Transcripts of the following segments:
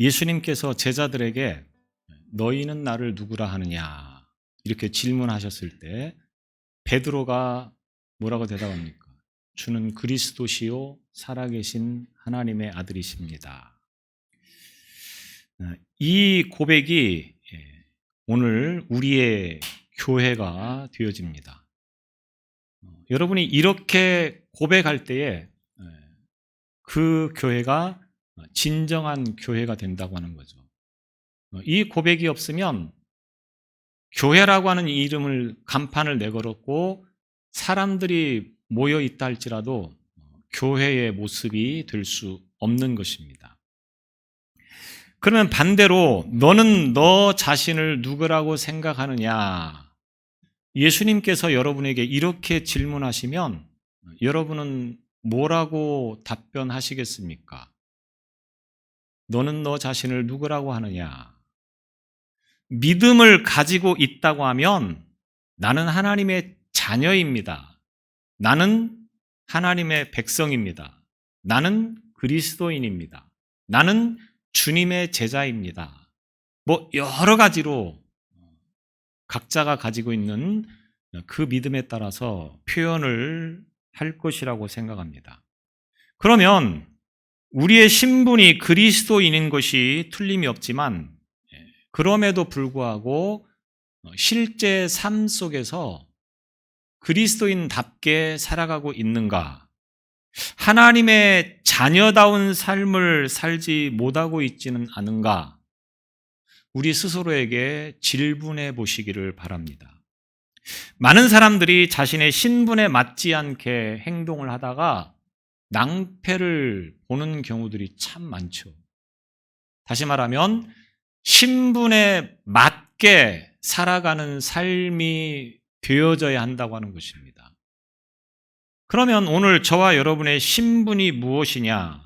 예수님께서 제자들에게 너희는 나를 누구라 하느냐 이렇게 질문하셨을 때 베드로가 뭐라고 대답합니까? 주는 그리스도시요 살아계신 하나님의 아들이십니다. 이 고백이 오늘 우리의 교회가 되어집니다. 여러분이 이렇게 고백할 때에 그 교회가 진정한 교회가 된다고 하는 거죠. 이 고백이 없으면 교회라고 하는 이름을 간판을 내걸었고 사람들이 모여 있다 할지라도 교회의 모습이 될 수 없는 것입니다. 그러면 반대로 너는 너 자신을 누구라고 생각하느냐? 예수님께서 여러분에게 이렇게 질문하시면 여러분은 뭐라고 답변하시겠습니까? 너는 너 자신을 누구라고 하느냐? 믿음을 가지고 있다고 하면 나는 하나님의 자녀입니다. 나는 하나님의 백성입니다. 나는 그리스도인입니다. 나는 주님의 제자입니다. 여러 가지로 각자가 가지고 있는 그 믿음에 따라서 표현을 할 것이라고 생각합니다. 그러면 우리의 신분이 그리스도인인 것이 틀림이 없지만 그럼에도 불구하고 실제 삶 속에서 그리스도인답게 살아가고 있는가? 하나님의 자녀다운 삶을 살지 못하고 있지는 않은가? 우리 스스로에게 질문해 보시기를 바랍니다. 많은 사람들이 자신의 신분에 맞지 않게 행동을 하다가 낭패를 보는 경우들이 참 많죠. 다시 말하면 신분에 맞게 살아가는 삶이 되어져야 한다고 하는 것입니다. 그러면 오늘 저와 여러분의 신분이 무엇이냐?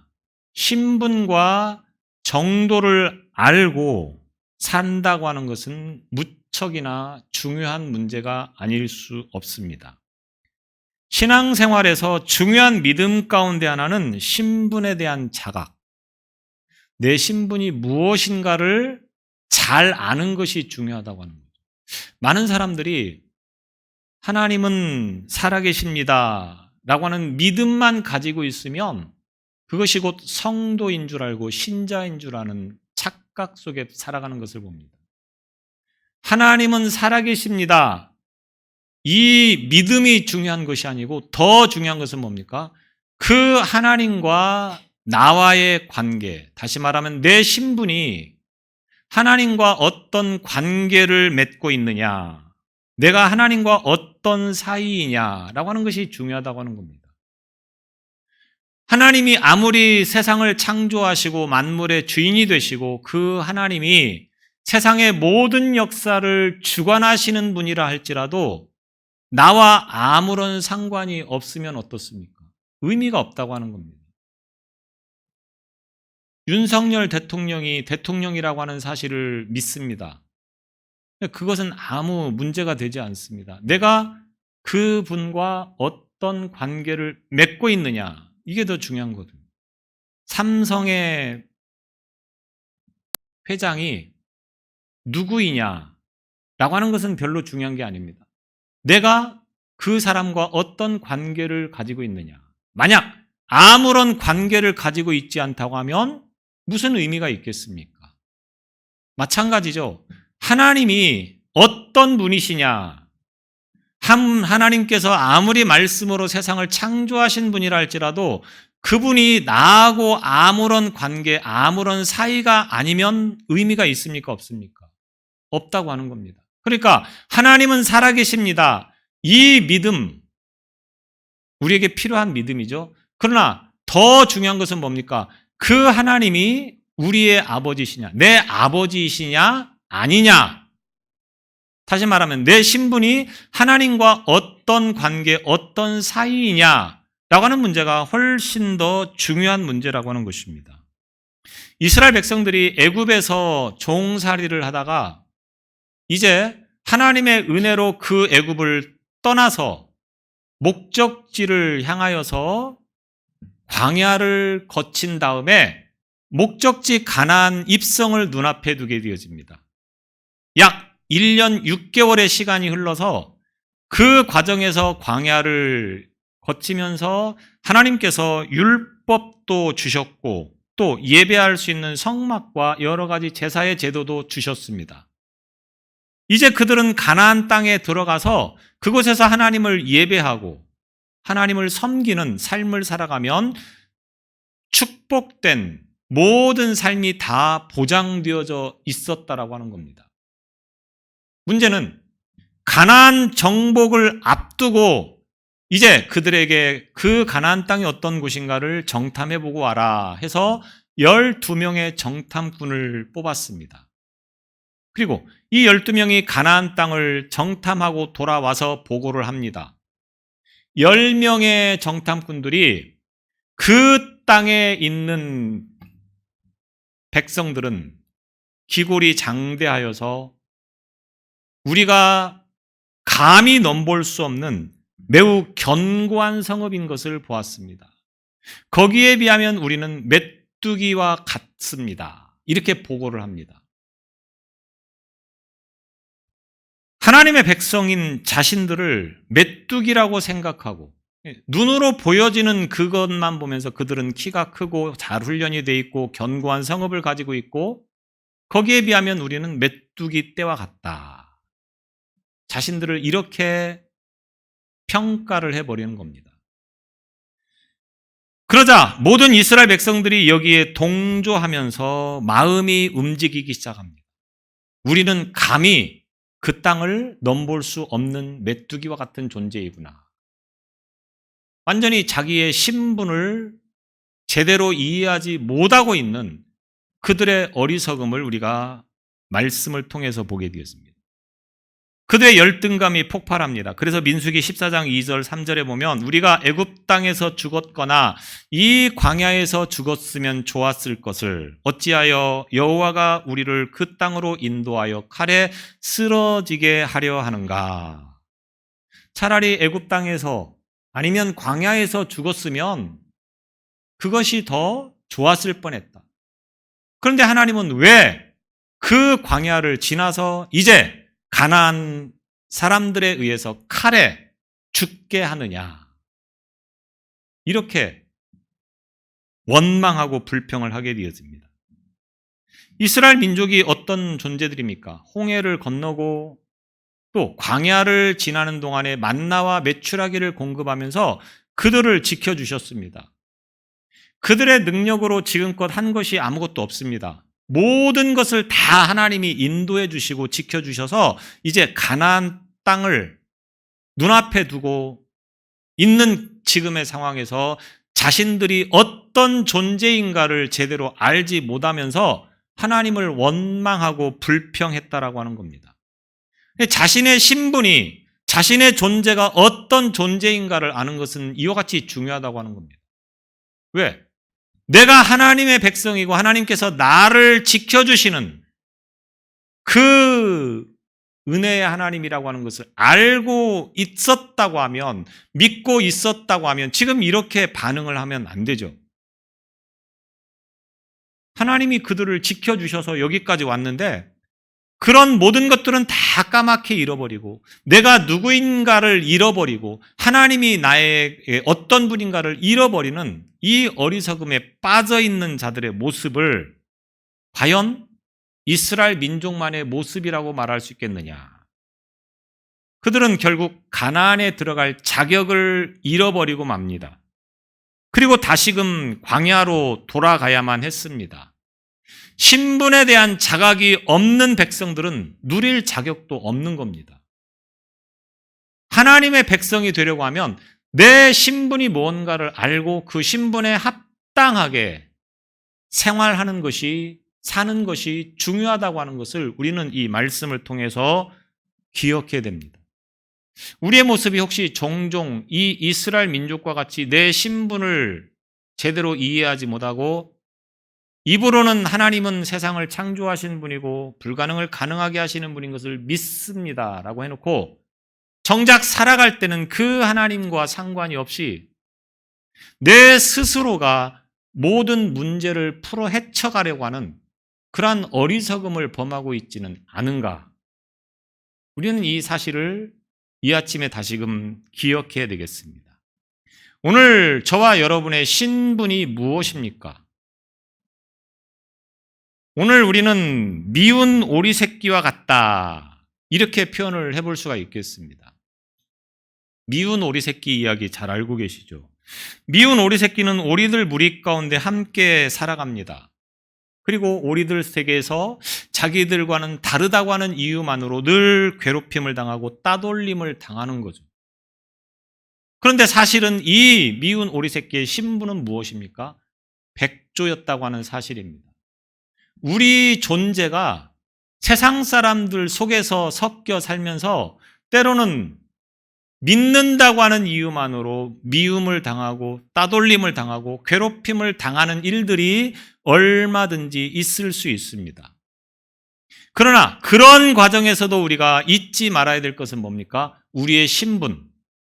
신분과 정도를 알고 산다고 하는 것은 무척이나 중요한 문제가 아닐 수 없습니다. 신앙생활에서 중요한 믿음 가운데 하나는 신분에 대한 자각, 내 신분이 무엇인가를 잘 아는 것이 중요하다고 하는 거죠. 많은 사람들이 하나님은 살아계십니다 라고 하는 믿음만 가지고 있으면 그것이 곧 성도인 줄 알고 신자인 줄 아는 착각 속에 살아가는 것을 봅니다. 하나님은 살아계십니다. 이 믿음이 중요한 것이 아니고 더 중요한 것은 뭡니까? 그 하나님과 나와의 관계, 다시 말하면 내 신분이 하나님과 어떤 관계를 맺고 있느냐, 내가 하나님과 어떤 사이이냐라고 하는 것이 중요하다고 하는 겁니다. 하나님이 아무리 세상을 창조하시고 만물의 주인이 되시고 그 하나님이 세상의 모든 역사를 주관하시는 분이라 할지라도 나와 아무런 상관이 없으면 어떻습니까? 의미가 없다고 하는 겁니다. 윤석열 대통령이 대통령이라고 하는 사실을 믿습니다. 그것은 아무 문제가 되지 않습니다. 내가 그분과 어떤 관계를 맺고 있느냐, 이게 더 중요한 거거든요. 삼성의 회장이 누구이냐라고 하는 것은 별로 중요한 게 아닙니다. 내가 그 사람과 어떤 관계를 가지고 있느냐. 만약 아무런 관계를 가지고 있지 않다고 하면 무슨 의미가 있겠습니까? 마찬가지죠. 하나님이 어떤 분이시냐. 하나님께서 아무리 말씀으로 세상을 창조하신 분이라 할지라도 그분이 나하고 아무런 관계, 아무런 사이가 아니면 의미가 있습니까? 없습니까? 없다고 하는 겁니다. 그러니까 하나님은 살아계십니다. 이 믿음, 우리에게 필요한 믿음이죠. 그러나 더 중요한 것은 뭡니까? 그 하나님이 우리의 아버지시냐, 내 아버지이시냐, 아니냐. 다시 말하면 내 신분이 하나님과 어떤 관계, 어떤 사이이냐라고 하는 문제가 훨씬 더 중요한 문제라고 하는 것입니다. 이스라엘 백성들이 애굽에서 종살이를 하다가 이제 하나님의 은혜로 그 애굽을 떠나서 목적지를 향하여서 광야를 거친 다음에 목적지 가나안 입성을 눈앞에 두게 되어집니다. 약 1년 6개월의 시간이 흘러서 그 과정에서 광야를 거치면서 하나님께서 율법도 주셨고 또 예배할 수 있는 성막과 여러 가지 제사의 제도도 주셨습니다. 이제 그들은 가나안 땅에 들어가서 그곳에서 하나님을 예배하고 하나님을 섬기는 삶을 살아가면 축복된 모든 삶이 다 보장되어져 있었다라고 하는 겁니다. 문제는 가나안 정복을 앞두고 이제 그들에게 그 가나안 땅이 어떤 곳인가를 정탐해보고 와라 해서 12명의 정탐꾼을 뽑았습니다. 그리고 이 12명이 가나안 땅을 정탐하고 돌아와서 보고를 합니다. 10명의 정탐꾼들이 그 땅에 있는 백성들은 기골이 장대하여서 우리가 감히 넘볼 수 없는 매우 견고한 성읍인 것을 보았습니다. 거기에 비하면 우리는 메뚜기와 같습니다. 이렇게 보고를 합니다. 하나님의 백성인 자신들을 메뚜기라고 생각하고 눈으로 보여지는 그것만 보면서 그들은 키가 크고 잘 훈련이 돼 있고 견고한 성읍을 가지고 있고 거기에 비하면 우리는 메뚜기 떼와 같다. 자신들을 이렇게 평가를 해버리는 겁니다. 그러자 모든 이스라엘 백성들이 여기에 동조하면서 마음이 움직이기 시작합니다. 우리는 감히 그 땅을 넘볼 수 없는 메뚜기와 같은 존재이구나. 완전히 자기의 신분을 제대로 이해하지 못하고 있는 그들의 어리석음을 우리가 말씀을 통해서 보게 되었습니다. 그들의 열등감이 폭발합니다. 그래서 민수기 14장 2절 3절에 보면 우리가 애굽 땅에서 죽었거나 이 광야에서 죽었으면 좋았을 것을 어찌하여 여호와가 우리를 그 땅으로 인도하여 칼에 쓰러지게 하려 하는가. 차라리 애굽 땅에서 아니면 광야에서 죽었으면 그것이 더 좋았을 뻔했다. 그런데 하나님은 왜 그 광야를 지나서 이제 가나안 사람들에 의해서 칼에 죽게 하느냐. 이렇게 원망하고 불평을 하게 되어집니다. 이스라엘 민족이 어떤 존재들입니까? 홍해를 건너고 또 광야를 지나는 동안에 만나와 메추라기를 공급하면서 그들을 지켜주셨습니다. 그들의 능력으로 지금껏 한 것이 아무것도 없습니다. 모든 것을 다 하나님이 인도해 주시고 지켜주셔서 이제 가나안 땅을 눈앞에 두고 있는 지금의 상황에서 자신들이 어떤 존재인가를 제대로 알지 못하면서 하나님을 원망하고 불평했다라고 하는 겁니다. 자신의 신분이 자신의 존재가 어떤 존재인가를 아는 것은 이와 같이 중요하다고 하는 겁니다. 왜? 내가 하나님의 백성이고 하나님께서 나를 지켜주시는 그 은혜의 하나님이라고 하는 것을 알고 있었다고 하면, 믿고 있었다고 하면 지금 이렇게 반응을 하면 안 되죠. 하나님이 그들을 지켜주셔서 여기까지 왔는데 그런 모든 것들은 다 까맣게 잃어버리고 내가 누구인가를 잃어버리고 하나님이 나에게 어떤 분인가를 잃어버리는 이 어리석음에 빠져있는 자들의 모습을 과연 이스라엘 민족만의 모습이라고 말할 수 있겠느냐. 그들은 결국 가나안에 들어갈 자격을 잃어버리고 맙니다. 그리고 다시금 광야로 돌아가야만 했습니다. 신분에 대한 자각이 없는 백성들은 누릴 자격도 없는 겁니다. 하나님의 백성이 되려고 하면 내 신분이 무언가를 알고 그 신분에 합당하게 생활하는 것이, 사는 것이 중요하다고 하는 것을 우리는 이 말씀을 통해서 기억해야 됩니다. 우리의 모습이 혹시 종종 이 이스라엘 민족과 같이 내 신분을 제대로 이해하지 못하고 입으로는 하나님은 세상을 창조하신 분이고 불가능을 가능하게 하시는 분인 것을 믿습니다 라고 해놓고 정작 살아갈 때는 그 하나님과 상관이 없이 내 스스로가 모든 문제를 풀어 헤쳐가려고 하는 그러한 어리석음을 범하고 있지는 않은가? 우리는 이 사실을 이 아침에 다시금 기억해야 되겠습니다. 오늘 저와 여러분의 신분이 무엇입니까? 오늘 우리는 미운 오리 새끼와 같다, 이렇게 표현을 해볼 수가 있겠습니다. 미운 오리 새끼 이야기 잘 알고 계시죠? 미운 오리 새끼는 오리들 무리 가운데 함께 살아갑니다. 그리고 오리들 세계에서 자기들과는 다르다고 하는 이유만으로 늘 괴롭힘을 당하고 따돌림을 당하는 거죠. 그런데 사실은 이 미운 오리 새끼의 신분은 무엇입니까? 백조였다고 하는 사실입니다. 우리 존재가 세상 사람들 속에서 섞여 살면서 때로는 믿는다고 하는 이유만으로 미움을 당하고 따돌림을 당하고 괴롭힘을 당하는 일들이 얼마든지 있을 수 있습니다. 그러나 그런 과정에서도 우리가 잊지 말아야 될 것은 뭡니까? 우리의 신분.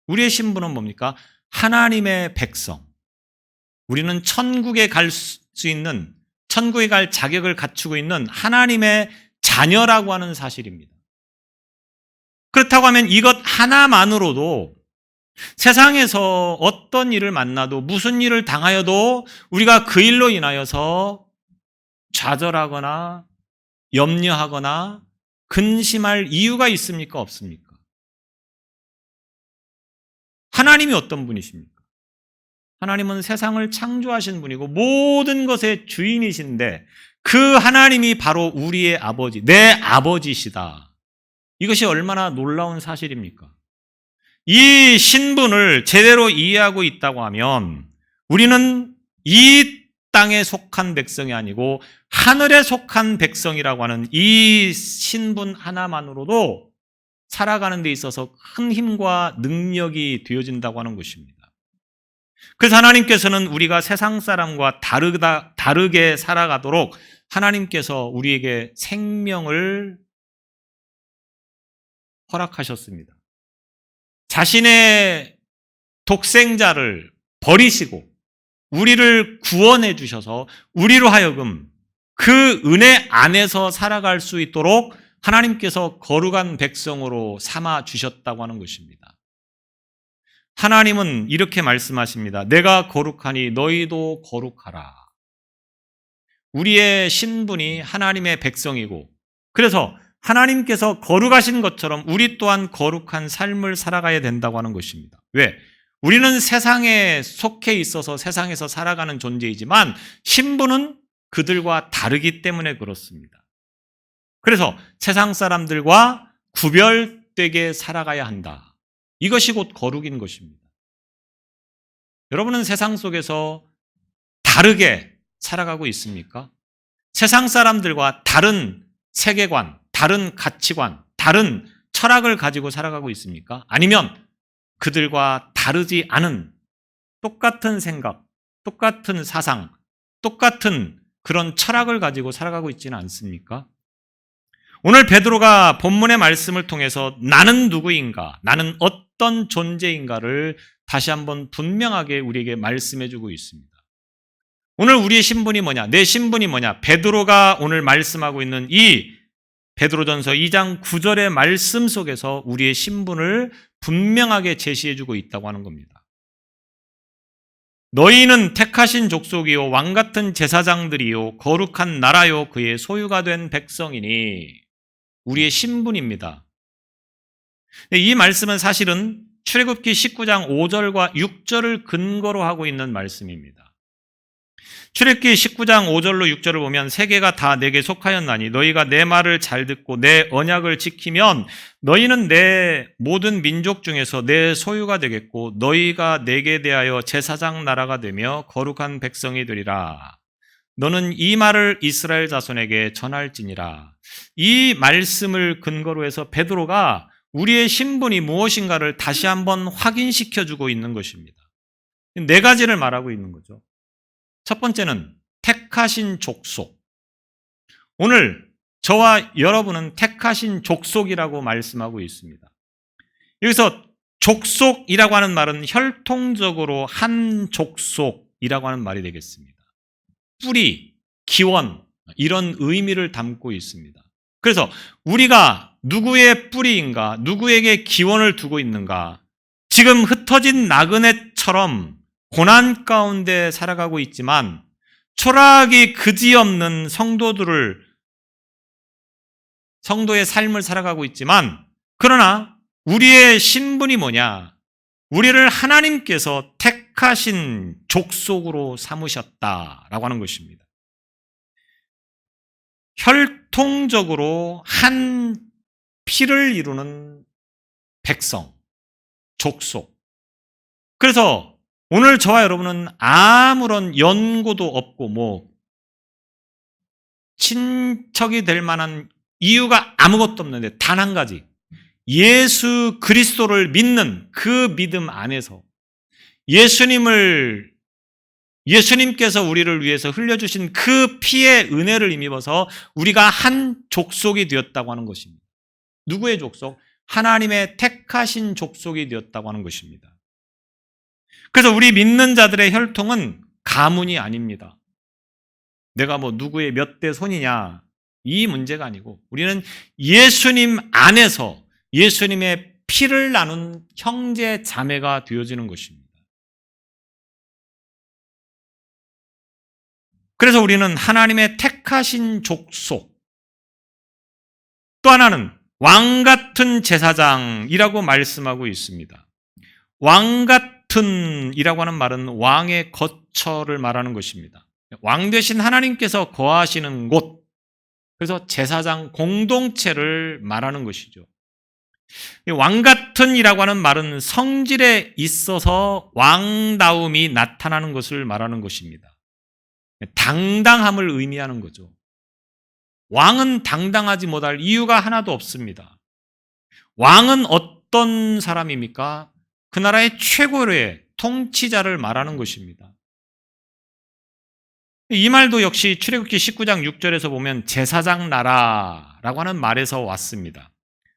우리의 신분은 뭡니까? 하나님의 백성. 우리는 천국에 갈 수 있는, 천국에 갈 자격을 갖추고 있는 하나님의 자녀라고 하는 사실입니다. 그렇다고 하면 이것 하나만으로도 세상에서 어떤 일을 만나도 무슨 일을 당하여도 우리가 그 일로 인하여서 좌절하거나 염려하거나 근심할 이유가 있습니까? 없습니까? 하나님이 어떤 분이십니까? 하나님은 세상을 창조하신 분이고 모든 것의 주인이신데 그 하나님이 바로 우리의 아버지, 내 아버지시다. 이것이 얼마나 놀라운 사실입니까? 이 신분을 제대로 이해하고 있다고 하면 우리는 이 땅에 속한 백성이 아니고 하늘에 속한 백성이라고 하는 이 신분 하나만으로도 살아가는 데 있어서 큰 힘과 능력이 되어진다고 하는 것입니다. 그래서 하나님께서는 우리가 세상 사람과 다르게 살아가도록 하나님께서 우리에게 생명을 허락하셨습니다. 자신의 독생자를 버리시고 우리를 구원해 주셔서 우리로 하여금 그 은혜 안에서 살아갈 수 있도록 하나님께서 거룩한 백성으로 삼아 주셨다고 하는 것입니다. 하나님은 이렇게 말씀하십니다. 내가 거룩하니 너희도 거룩하라. 우리의 신분이 하나님의 백성이고 그래서 하나님께서 거룩하신 것처럼 우리 또한 거룩한 삶을 살아가야 된다고 하는 것입니다. 왜? 우리는 세상에 속해 있어서 세상에서 살아가는 존재이지만 신분은 그들과 다르기 때문에 그렇습니다. 그래서 세상 사람들과 구별되게 살아가야 한다. 이것이 곧 거룩인 것입니다. 여러분은 세상 속에서 다르게 살아가고 있습니까? 세상 사람들과 다른 세계관, 다른 가치관, 다른 철학을 가지고 살아가고 있습니까? 아니면 그들과 다르지 않은 똑같은 생각, 똑같은 사상, 똑같은 그런 철학을 가지고 살아가고 있지는 않습니까? 오늘 베드로가 본문의 말씀을 통해서 나는 누구인가, 나는 어떤 존재인가를 다시 한번 분명하게 우리에게 말씀해주고 있습니다. 오늘 우리의 신분이 뭐냐, 내 신분이 뭐냐, 베드로가 오늘 말씀하고 있는 이 베드로전서 2장 9절의 말씀 속에서 우리의 신분을 분명하게 제시해주고 있다고 하는 겁니다. 너희는 택하신 족속이요 왕같은 제사장들이요 거룩한 나라요 그의 소유가 된 백성이니, 우리의 신분입니다. 이 말씀은 사실은 출애굽기 19장 5절과 6절을 근거로 하고 있는 말씀입니다. 출애굽기 19장 5절로 6절을 보면 세계가 다 내게 속하였나니 너희가 내 말을 잘 듣고 내 언약을 지키면 너희는 내 모든 민족 중에서 내 소유가 되겠고 너희가 내게 대하여 제사장 나라가 되며 거룩한 백성이 되리라. 너는 이 말을 이스라엘 자손에게 전할지니라. 이 말씀을 근거로 해서 베드로가 우리의 신분이 무엇인가를 다시 한번 확인시켜주고 있는 것입니다. 네 가지를 말하고 있는 거죠. 첫 번째는 택하신 족속. 오늘 저와 여러분은 택하신 족속이라고 말씀하고 있습니다. 여기서 족속이라고 하는 말은 혈통적으로 한 족속이라고 하는 말이 되겠습니다. 뿌리, 기원 이런 의미를 담고 있습니다. 그래서 우리가 누구의 뿌리인가, 누구에게 기원을 두고 있는가, 지금 흩어진 나그네처럼 고난 가운데 살아가고 있지만 초라하기 그지없는 성도의 삶을 살아가고 있지만, 그러나 우리의 신분이 뭐냐? 우리를 하나님께서 택하신 족속으로 삼으셨다라고 하는 것입니다. 혈통적으로 한 피를 이루는 백성, 족속. 그래서 오늘 저와 여러분은 아무런 연고도 없고 친척이 될 만한 이유가 아무것도 없는데 단 한 가지, 예수 그리스도를 믿는 그 믿음 안에서 예수님께서 우리를 위해서 흘려주신 그 피의 은혜를 힘입어서 우리가 한 족속이 되었다고 하는 것입니다. 누구의 족속? 하나님의 택하신 족속이 되었다고 하는 것입니다. 그래서 우리 믿는 자들의 혈통은 가문이 아닙니다. 내가 누구의 몇 대 손이냐, 이 문제가 아니고 우리는 예수님 안에서 예수님의 피를 나눈 형제 자매가 되어지는 것입니다. 그래서 우리는 하나님의 택하신 족속, 또 하나는 왕 같은 제사장이라고 말씀하고 있습니다. 왕 같은이라고 하는 말은 왕의 거처를 말하는 것입니다. 왕 되신 하나님께서 거하시는 곳, 그래서 제사장 공동체를 말하는 것이죠. 왕 같은이라고 하는 말은 성질에 있어서 왕다움이 나타나는 것을 말하는 것입니다. 당당함을 의미하는 거죠. 왕은 당당하지 못할 이유가 하나도 없습니다. 왕은 어떤 사람입니까? 그 나라의 최고의 통치자를 말하는 것입니다. 이 말도 역시 출애굽기 19장 6절에서 보면 제사장 나라라고 하는 말에서 왔습니다.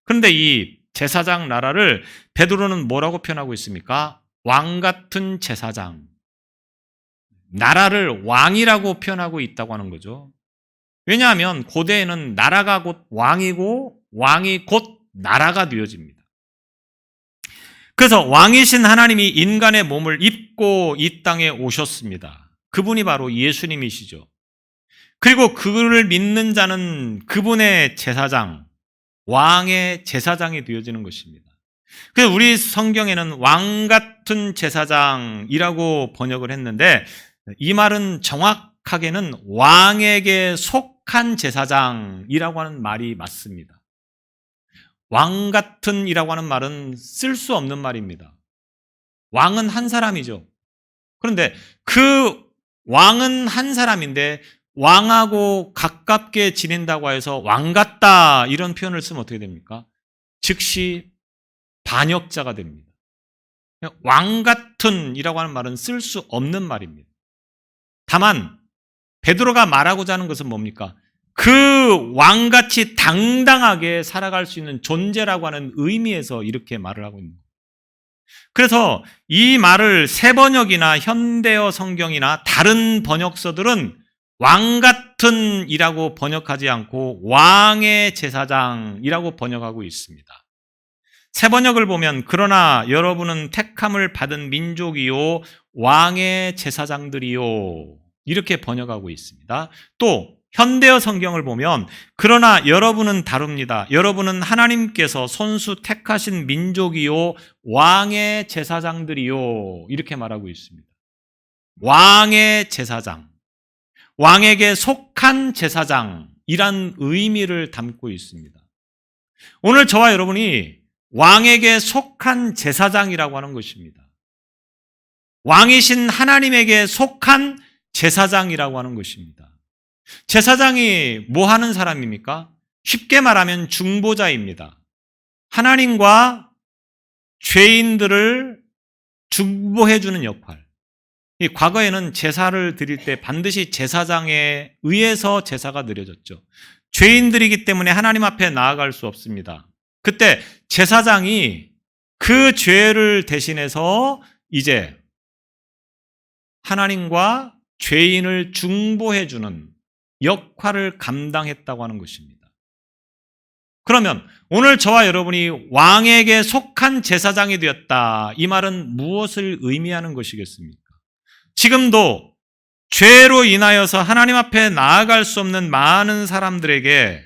그런데 이 제사장 나라를 베드로는 뭐라고 표현하고 있습니까? 왕 같은 제사장. 나라를 왕이라고 표현하고 있다고 하는 거죠. 왜냐하면 고대에는 나라가 곧 왕이고 왕이 곧 나라가 되어집니다. 그래서 왕이신 하나님이 인간의 몸을 입고 이 땅에 오셨습니다. 그분이 바로 예수님이시죠. 그리고 그를 믿는 자는 그분의 제사장, 왕의 제사장이 되어지는 것입니다. 그래서 우리 성경에는 왕 같은 제사장이라고 번역을 했는데, 이 말은 정확하게는 왕에게 속한 제사장이라고 하는 말이 맞습니다. 왕 같은이라고 하는 말은 쓸 수 없는 말입니다. 왕은 한 사람이죠. 그런데 그 왕은 한 사람인데 왕하고 가깝게 지낸다고 해서 왕 같다 이런 표현을 쓰면 어떻게 됩니까? 즉시 반역자가 됩니다. 왕 같은이라고 하는 말은 쓸 수 없는 말입니다. 다만 베드로가 말하고자 하는 것은 뭡니까? 그 왕같이 당당하게 살아갈 수 있는 존재라고 하는 의미에서 이렇게 말을 하고 있는 거예요. 그래서 이 말을 새 번역이나 현대어 성경이나 다른 번역서들은 왕 같은이라고 번역하지 않고 왕의 제사장이라고 번역하고 있습니다. 새 번역을 보면 그러나 여러분은 택함을 받은 민족이요 왕의 제사장들이요 이렇게 번역하고 있습니다. 또 현대어 성경을 보면 그러나 여러분은 다릅니다. 여러분은 하나님께서 손수 택하신 민족이요 왕의 제사장들이요 이렇게 말하고 있습니다. 왕의 제사장, 왕에게 속한 제사장이란 의미를 담고 있습니다. 오늘 저와 여러분이 왕에게 속한 제사장이라고 하는 것입니다. 왕이신 하나님에게 속한 제사장이라고 하는 것입니다. 제사장이 뭐 하는 사람입니까? 쉽게 말하면 중보자입니다. 하나님과 죄인들을 중보해주는 역할. 이 과거에는 제사를 드릴 때 반드시 제사장에 의해서 제사가 드려졌죠. 죄인들이기 때문에 하나님 앞에 나아갈 수 없습니다. 그때 제사장이 그 죄를 대신해서 이제 하나님과 죄인을 중보해주는 역할을 감당했다고 하는 것입니다. 그러면 오늘 저와 여러분이 왕에게 속한 제사장이 되었다. 이 말은 무엇을 의미하는 것이겠습니까? 지금도 죄로 인하여서 하나님 앞에 나아갈 수 없는 많은 사람들에게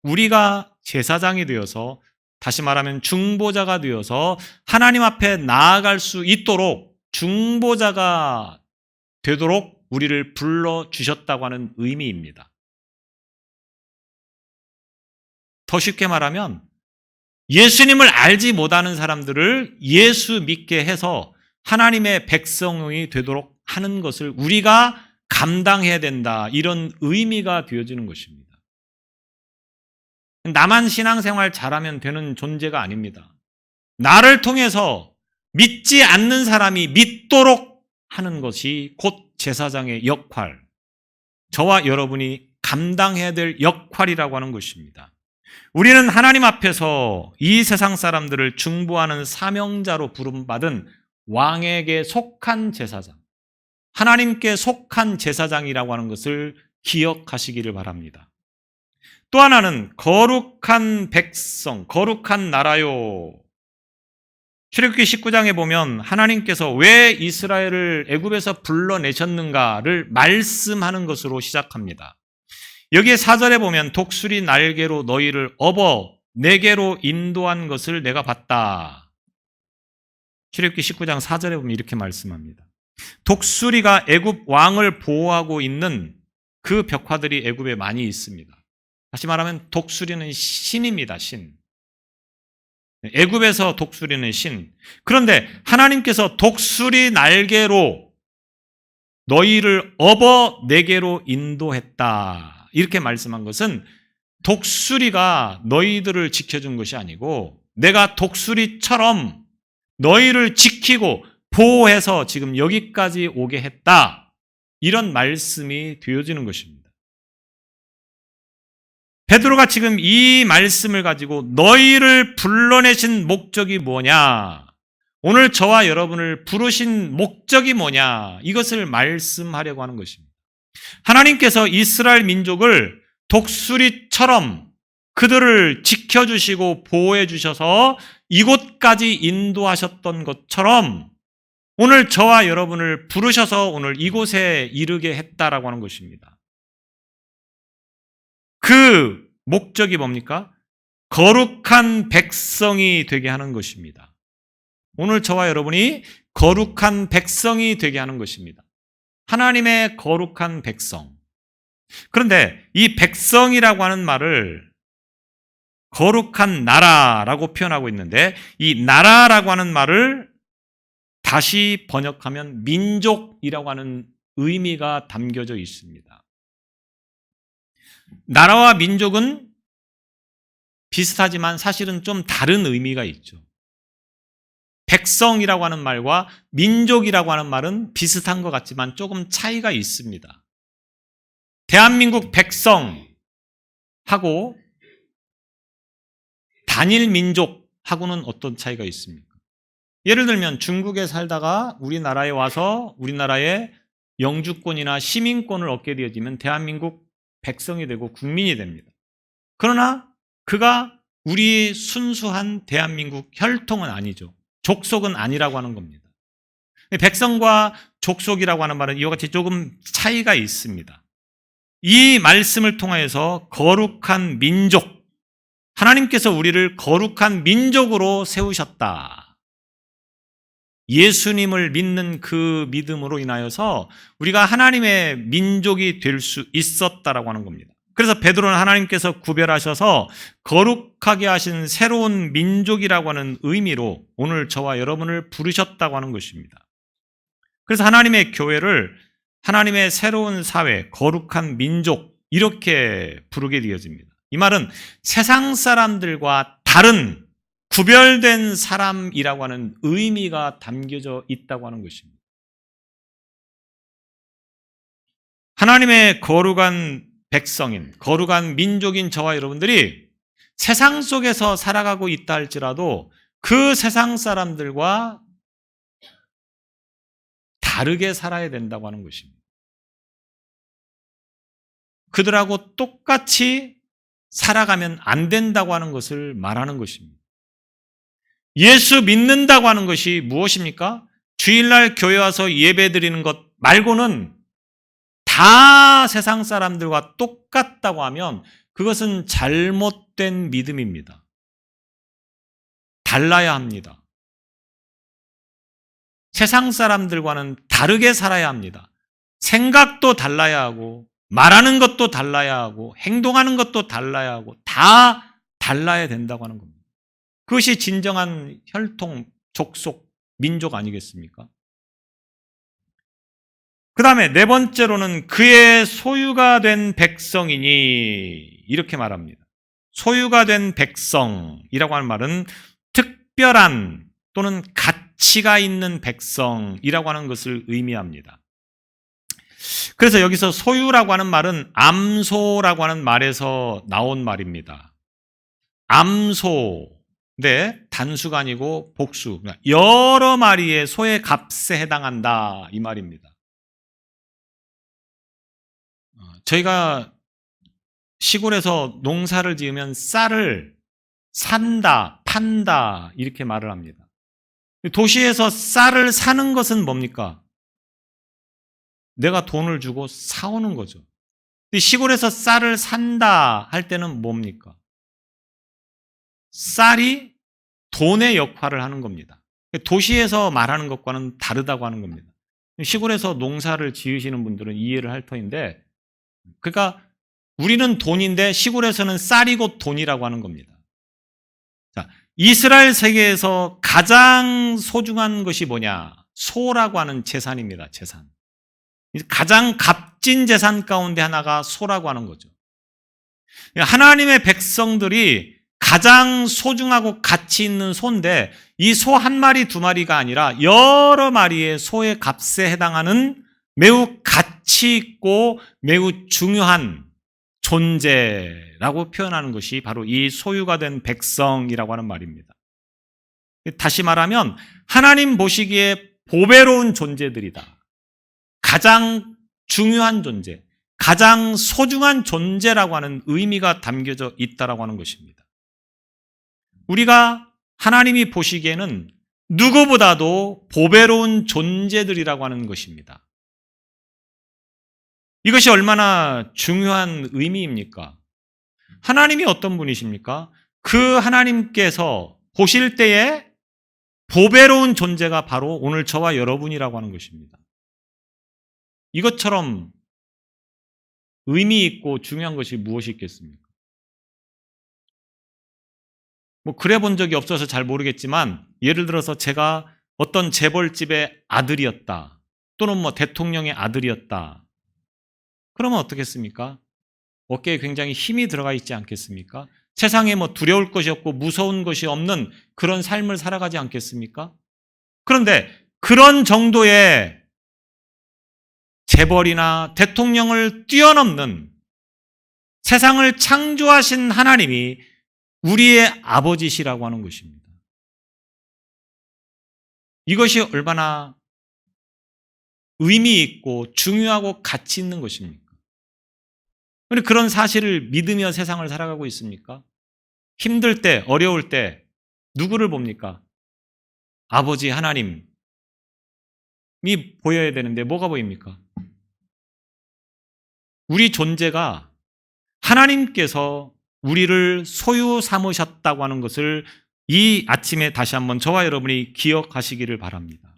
우리가 제사장이 되어서, 다시 말하면 중보자가 되어서 하나님 앞에 나아갈 수 있도록, 중보자가 되도록 우리를 불러주셨다고 하는 의미입니다. 더 쉽게 말하면 예수님을 알지 못하는 사람들을 예수 믿게 해서 하나님의 백성이 되도록 하는 것을 우리가 감당해야 된다. 이런 의미가 되어지는 것입니다. 나만 신앙생활 잘하면 되는 존재가 아닙니다. 나를 통해서 믿지 않는 사람이 믿도록 하는 것이 곧 제사장의 역할, 저와 여러분이 감당해야 될 역할이라고 하는 것입니다. 우리는 하나님 앞에서 이 세상 사람들을 중보하는 사명자로 부름받은 왕에게 속한 제사장, 하나님께 속한 제사장이라고 하는 것을 기억하시기를 바랍니다. 또 하나는 거룩한 백성, 거룩한 나라요. 출애굽기 19장에 보면 하나님께서 왜 이스라엘을 애굽에서 불러내셨는가를 말씀하는 것으로 시작합니다. 여기에 4절에 보면 독수리 날개로 너희를 업어 내게로 인도한 것을 내가 봤다. 출애굽기 19장 4절에 보면 이렇게 말씀합니다. 독수리가 애굽 왕을 보호하고 있는 그 벽화들이 애굽에 많이 있습니다. 다시 말하면 독수리는 신입니다. 신. 애굽에서 독수리는 신. 그런데 하나님께서 독수리 날개로 너희를 업어 내게로 인도했다. 이렇게 말씀한 것은 독수리가 너희들을 지켜준 것이 아니고 내가 독수리처럼 너희를 지키고 보호해서 지금 여기까지 오게 했다. 이런 말씀이 되어지는 것입니다. 베드로가 지금 이 말씀을 가지고 너희를 불러내신 목적이 뭐냐? 오늘 저와 여러분을 부르신 목적이 뭐냐? 이것을 말씀하려고 하는 것입니다. 하나님께서 이스라엘 민족을 독수리처럼 그들을 지켜주시고 보호해 주셔서 이곳까지 인도하셨던 것처럼 오늘 저와 여러분을 부르셔서 오늘 이곳에 이르게 했다라고 하는 것입니다. 그 목적이 뭡니까? 거룩한 백성이 되게 하는 것입니다. 오늘 저와 여러분이 거룩한 백성이 되게 하는 것입니다. 하나님의 거룩한 백성. 그런데 이 백성이라고 하는 말을 거룩한 나라라고 표현하고 있는데 이 나라라고 하는 말을 다시 번역하면 민족이라고 하는 의미가 담겨져 있습니다. 나라와 민족은 비슷하지만 사실은 좀 다른 의미가 있죠. 백성이라고 하는 말과 민족이라고 하는 말은 비슷한 것 같지만 조금 차이가 있습니다. 대한민국 백성하고 단일 민족하고는 어떤 차이가 있습니까? 예를 들면 중국에 살다가 우리나라에 와서 우리나라의 영주권이나 시민권을 얻게 되어지면 대한민국 백성이 되고 국민이 됩니다. 그러나 그가 우리 순수한 대한민국 혈통은 아니죠. 족속은 아니라고 하는 겁니다. 백성과 족속이라고 하는 말은 이와 같이 조금 차이가 있습니다. 이 말씀을 통하여서 거룩한 민족, 하나님께서 우리를 거룩한 민족으로 세우셨다. 예수님을 믿는 그 믿음으로 인하여서 우리가 하나님의 민족이 될 수 있었다라고 하는 겁니다. 그래서 베드로는 하나님께서 구별하셔서 거룩하게 하신 새로운 민족이라고 하는 의미로 오늘 저와 여러분을 부르셨다고 하는 것입니다. 그래서 하나님의 교회를 하나님의 새로운 사회, 거룩한 민족 이렇게 부르게 되어집니다. 이 말은 세상 사람들과 다른 구별된 사람이라고 하는 의미가 담겨져 있다고 하는 것입니다. 하나님의 거룩한 백성인, 거룩한 민족인 저와 여러분들이 세상 속에서 살아가고 있다 할지라도 그 세상 사람들과 다르게 살아야 된다고 하는 것입니다. 그들하고 똑같이 살아가면 안 된다고 하는 것을 말하는 것입니다. 예수 믿는다고 하는 것이 무엇입니까? 주일날 교회 와서 예배 드리는 것 말고는 다 세상 사람들과 똑같다고 하면 그것은 잘못된 믿음입니다. 달라야 합니다. 세상 사람들과는 다르게 살아야 합니다. 생각도 달라야 하고 말하는 것도 달라야 하고 행동하는 것도 달라야 하고 다 달라야 된다고 하는 겁니다. 그것이 진정한 혈통, 족속, 민족 아니겠습니까? 그 다음에 네 번째로는 그의 소유가 된 백성이니 이렇게 말합니다. 소유가 된 백성이라고 하는 말은 특별한 또는 가치가 있는 백성이라고 하는 것을 의미합니다. 그래서 여기서 소유라고 하는 말은 암소라고 하는 말에서 나온 말입니다. 암소, 네, 단수가 아니고 복수, 여러 마리의 소의 값에 해당한다 이 말입니다. 저희가 시골에서 농사를 지으면 쌀을 산다, 판다 이렇게 말을 합니다. 도시에서 쌀을 사는 것은 뭡니까? 내가 돈을 주고 사오는 거죠. 시골에서 쌀을 산다 할 때는 뭡니까? 쌀이 돈의 역할을 하는 겁니다. 도시에서 말하는 것과는 다르다고 하는 겁니다. 시골에서 농사를 지으시는 분들은 이해를 할 터인데, 그러니까 우리는 돈인데 시골에서는 쌀이 곧 돈이라고 하는 겁니다. 자, 이스라엘 세계에서 가장 소중한 것이 뭐냐? 소라고 하는 재산입니다. 재산. 가장 값진 재산 가운데 하나가 소라고 하는 거죠. 하나님의 백성들이 가장 소중하고 가치 있는 소인데 이 소 한 마리 두 마리가 아니라 여러 마리의 소의 값에 해당하는 매우 가치 있고 매우 중요한 존재라고 표현하는 것이 바로 이 소유가 된 백성이라고 하는 말입니다. 다시 말하면 하나님 보시기에 보배로운 존재들이다. 가장 중요한 존재, 가장 소중한 존재라고 하는 의미가 담겨져 있다라고 하는 것입니다. 우리가 하나님이 보시기에는 누구보다도 보배로운 존재들이라고 하는 것입니다. 이것이 얼마나 중요한 의미입니까? 하나님이 어떤 분이십니까? 그 하나님께서 보실 때에 보배로운 존재가 바로 오늘 저와 여러분이라고 하는 것입니다. 이것처럼 의미 있고 중요한 것이 무엇이 있겠습니까? 그래 본 적이 없어서 잘 모르겠지만 예를 들어서 제가 어떤 재벌집의 아들이었다 또는 대통령의 아들이었다 그러면 어떻겠습니까? 어깨에 굉장히 힘이 들어가 있지 않겠습니까? 세상에 두려울 것이 없고 무서운 것이 없는 그런 삶을 살아가지 않겠습니까? 그런데 그런 정도의 재벌이나 대통령을 뛰어넘는 세상을 창조하신 하나님이 우리의 아버지시라고 하는 것입니다. 이것이 얼마나 의미 있고 중요하고 가치 있는 것입니까? 그런데 그런 사실을 믿으며 세상을 살아가고 있습니까? 힘들 때, 어려울 때 누구를 봅니까? 아버지 하나님이 보여야 되는데 뭐가 보입니까? 우리 존재가 하나님께서 우리를 소유 삼으셨다고 하는 것을 이 아침에 다시 한번 저와 여러분이 기억하시기를 바랍니다.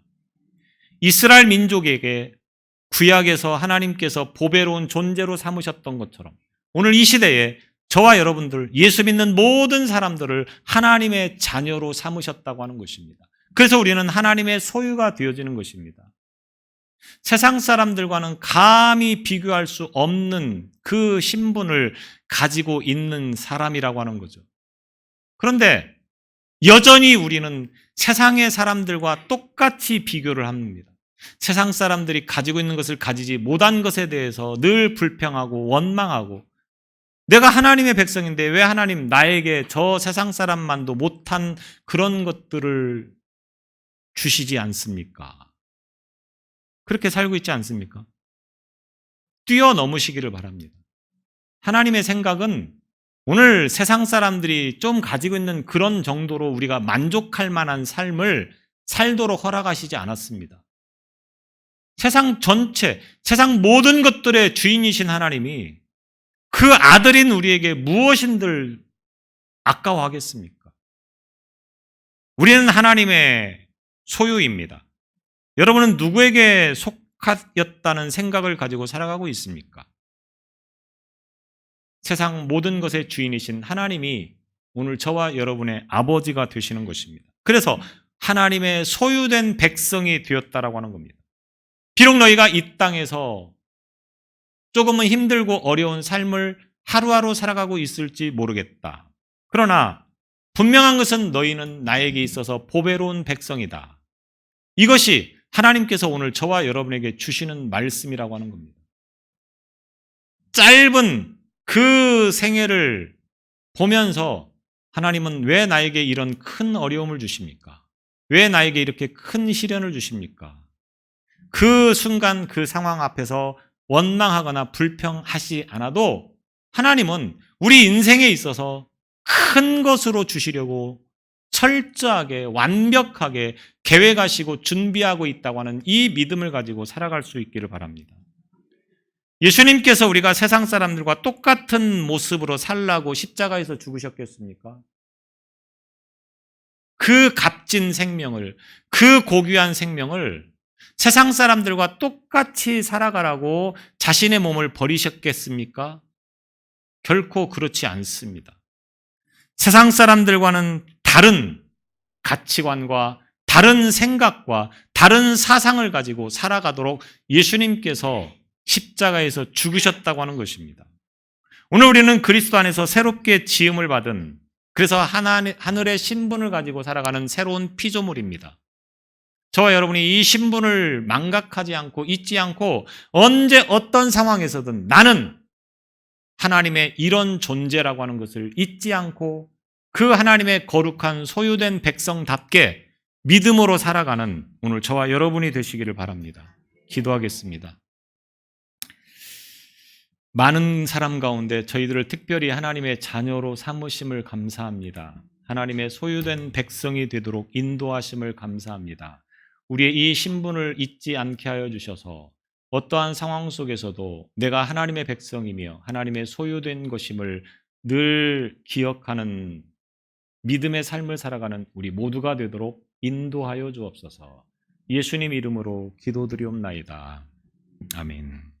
이스라엘 민족에게 구약에서 하나님께서 보배로운 존재로 삼으셨던 것처럼 오늘 이 시대에 저와 여러분들, 예수 믿는 모든 사람들을 하나님의 자녀로 삼으셨다고 하는 것입니다. 그래서 우리는 하나님의 소유가 되어지는 것입니다. 세상 사람들과는 감히 비교할 수 없는 그 신분을 가지고 있는 사람이라고 하는 거죠. 그런데 여전히 우리는 세상의 사람들과 똑같이 비교를 합니다. 세상 사람들이 가지고 있는 것을 가지지 못한 것에 대해서 늘 불평하고 원망하고 내가 하나님의 백성인데 왜 하나님 나에게 저 세상 사람만도 못한 그런 것들을 주시지 않습니까? 그렇게 살고 있지 않습니까? 뛰어넘으시기를 바랍니다. 하나님의 생각은 오늘 세상 사람들이 좀 가지고 있는 그런 정도로 우리가 만족할 만한 삶을 살도록 허락하시지 않았습니다. 세상 전체, 세상 모든 것들의 주인이신 하나님이 그 아들인 우리에게 무엇인들 아까워하겠습니까? 우리는 하나님의 소유입니다. 여러분은 누구에게 속하였다는 생각을 가지고 살아가고 있습니까? 세상 모든 것의 주인이신 하나님이 오늘 저와 여러분의 아버지가 되시는 것입니다. 그래서 하나님의 소유된 백성이 되었다라고 하는 겁니다. 비록 너희가 이 땅에서 조금은 힘들고 어려운 삶을 하루하루 살아가고 있을지 모르겠다. 그러나 분명한 것은 너희는 나에게 있어서 보배로운 백성이다. 이것이 하나님께서 오늘 저와 여러분에게 주시는 말씀이라고 하는 겁니다. 짧은 그 생애를 보면서 하나님은 왜 나에게 이런 큰 어려움을 주십니까? 왜 나에게 이렇게 큰 시련을 주십니까? 그 순간 그 상황 앞에서 원망하거나 불평하지 않아도 하나님은 우리 인생에 있어서 큰 것으로 주시려고 철저하게 완벽하게 계획하시고 준비하고 있다고 하는 이 믿음을 가지고 살아갈 수 있기를 바랍니다. 예수님께서 우리가 세상 사람들과 똑같은 모습으로 살라고 십자가에서 죽으셨겠습니까? 그 값진 생명을, 그 고귀한 생명을 세상 사람들과 똑같이 살아가라고 자신의 몸을 버리셨겠습니까? 결코 그렇지 않습니다. 세상 사람들과는 다른 가치관과 다른 생각과 다른 사상을 가지고 살아가도록 예수님께서 십자가에서 죽으셨다고 하는 것입니다. 오늘 우리는 그리스도 안에서 새롭게 지음을 받은, 그래서 하늘의 신분을 가지고 살아가는 새로운 피조물입니다. 저와 여러분이 이 신분을 망각하지 않고 잊지 않고 언제 어떤 상황에서든 나는 하나님의 이런 존재라고 하는 것을 잊지 않고 그 하나님의 거룩한 소유된 백성답게 믿음으로 살아가는 오늘 저와 여러분이 되시기를 바랍니다. 기도하겠습니다. 많은 사람 가운데 저희들을 특별히 하나님의 자녀로 삼으심을 감사합니다. 하나님의 소유된 백성이 되도록 인도하심을 감사합니다. 우리의 이 신분을 잊지 않게 하여 주셔서 어떠한 상황 속에서도 내가 하나님의 백성이며 하나님의 소유된 것임을 늘 기억하는 믿음의 삶을 살아가는 우리 모두가 되도록 인도하여 주옵소서. 예수님 이름으로 기도드리옵나이다. 아멘.